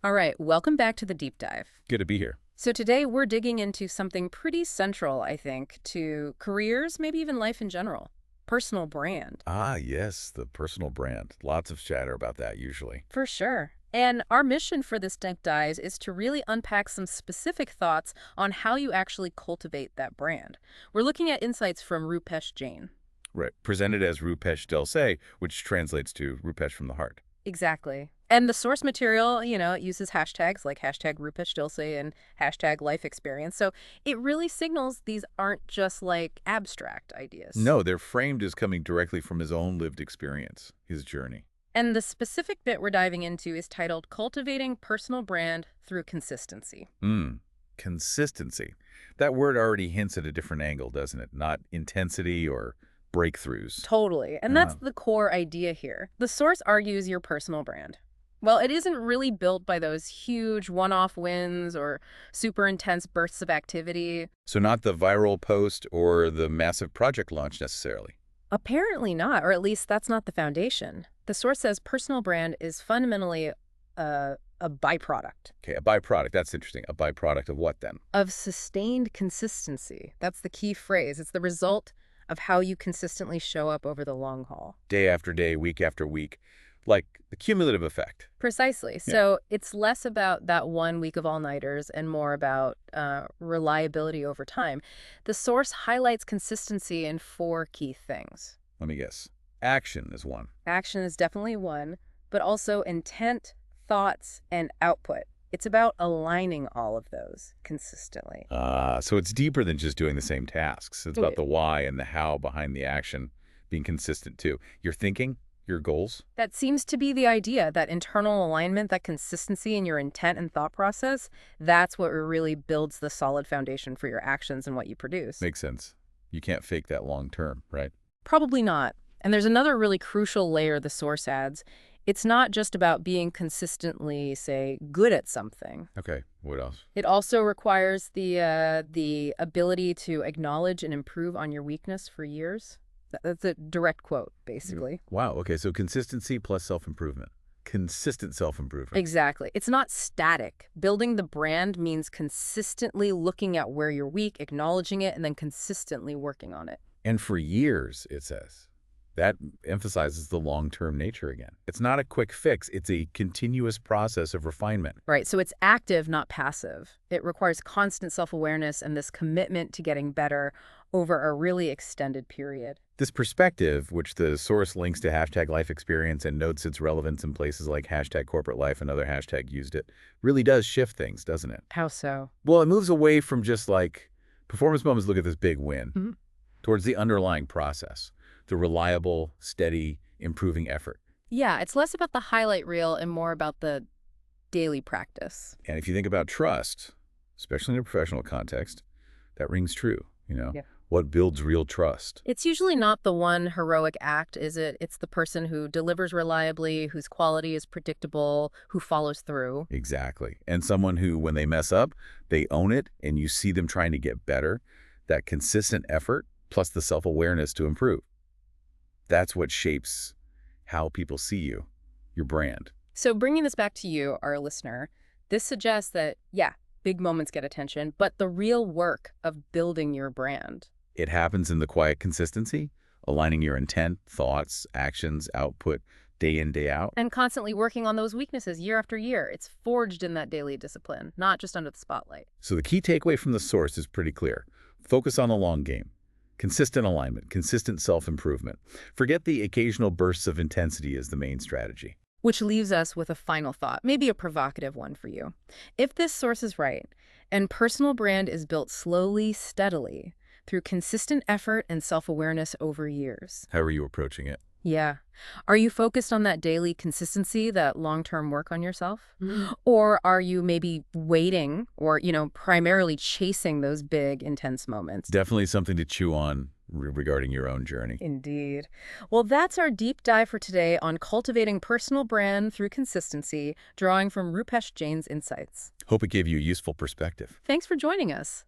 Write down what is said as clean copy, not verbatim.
All right, welcome back to the deep dive. Good to be here. So today we're digging into something pretty central, I think, to careers, maybe even life in general. Personal brand. Ah, yes, the personal brand. Lots of chatter about that usually. For sure. And our mission for this deep dive is to really unpack some specific thoughts on how you actually cultivate that brand. We're looking at insights from Rupesh Jain. Right. Presented as RupeshDilSe, which translates to Rupesh from the heart. Exactly. And the source material, it uses hashtags like hashtag RupeshDilSe and hashtag life experience. So it really signals these aren't just like abstract ideas. No, they're framed as coming directly from his own lived experience, his journey. And the specific bit we're diving into is titled Cultivating Personal Brand Through Consistency. Consistency. That word already hints at a different angle, doesn't it? Not intensity or breakthroughs. Totally. And that's the core idea here. The source argues your personal brand. Well, it isn't really built by those huge one-off wins or super intense bursts of activity. So not the viral post or the massive project launch necessarily. Apparently not, or at least that's not the foundation. The source says personal brand is fundamentally a byproduct. Okay, a byproduct. That's interesting. A byproduct of what then? Of sustained consistency. That's the key phrase. It's the result of how you consistently show up over the long haul. Day after day, week after week. Like the cumulative effect. Precisely. Yeah. So it's less about that 1 week of all-nighters and more about reliability over time. The source highlights consistency in 4 key things. Let me guess. Action is one. Action is definitely one, but also intent, thoughts, and output. It's about aligning all of those consistently. So it's deeper than just doing the same tasks. It's about the why and the how behind the action being consistent too. Your thinking, your goals. That seems to be the idea, that internal alignment, that consistency in your intent and thought process. That's what really builds the solid foundation for your actions and what you produce. Makes sense. You can't fake that long term, right? Probably not. And there's another really crucial layer the source adds. It's not just about being consistently, say, good at something. Okay, what else? It also requires the ability to acknowledge and improve on your weakness for years. That's a direct quote, basically. Wow, okay, so consistency plus self-improvement. Consistent self-improvement. Exactly. It's not static. Building the brand means consistently looking at where you're weak, acknowledging it, and then consistently working on it. And for years, it says. That emphasizes the long-term nature again. It's not a quick fix. It's a continuous process of refinement. Right. So it's active, not passive. It requires constant self-awareness and this commitment to getting better over a really extended period. This perspective, which the source links to hashtag life experience and notes its relevance in places like hashtag corporate life, another hashtag used it, really does shift things, doesn't it? How so? Well, it moves away from just like performance moments, look at this big win, towards the underlying process. The reliable, steady, improving effort. Yeah, it's less about the highlight reel and more about the daily practice. And if you think about trust, especially in a professional context, that rings true, Yeah. What builds real trust? It's usually not the one heroic act, is it? It's the person who delivers reliably, whose quality is predictable, who follows through. Exactly. And someone who, when they mess up, they own it and you see them trying to get better. That consistent effort plus the self-awareness to improve. That's what shapes how people see you, your brand. So bringing this back to you, our listener, this suggests that, yeah, big moments get attention, but the real work of building your brand. It happens in the quiet consistency, aligning your intent, thoughts, actions, output, day in, day out. And constantly working on those weaknesses year after year. It's forged in that daily discipline, not just under the spotlight. So the key takeaway from the source is pretty clear. Focus on the long game. Consistent alignment, consistent self-improvement. Forget the occasional bursts of intensity as the main strategy. Which leaves us with a final thought, maybe a provocative one for you. If this source is right, and personal brand is built slowly, steadily, through consistent effort and self-awareness over years. How are you approaching it? Yeah. Are you focused on that daily consistency, that long-term work on yourself? Or are you maybe waiting or, primarily chasing those big, intense moments? Definitely something to chew on regarding your own journey. Indeed. Well, that's our deep dive for today on cultivating personal brand through consistency, drawing from Rupesh Jain's insights. Hope it gave you a useful perspective. Thanks for joining us.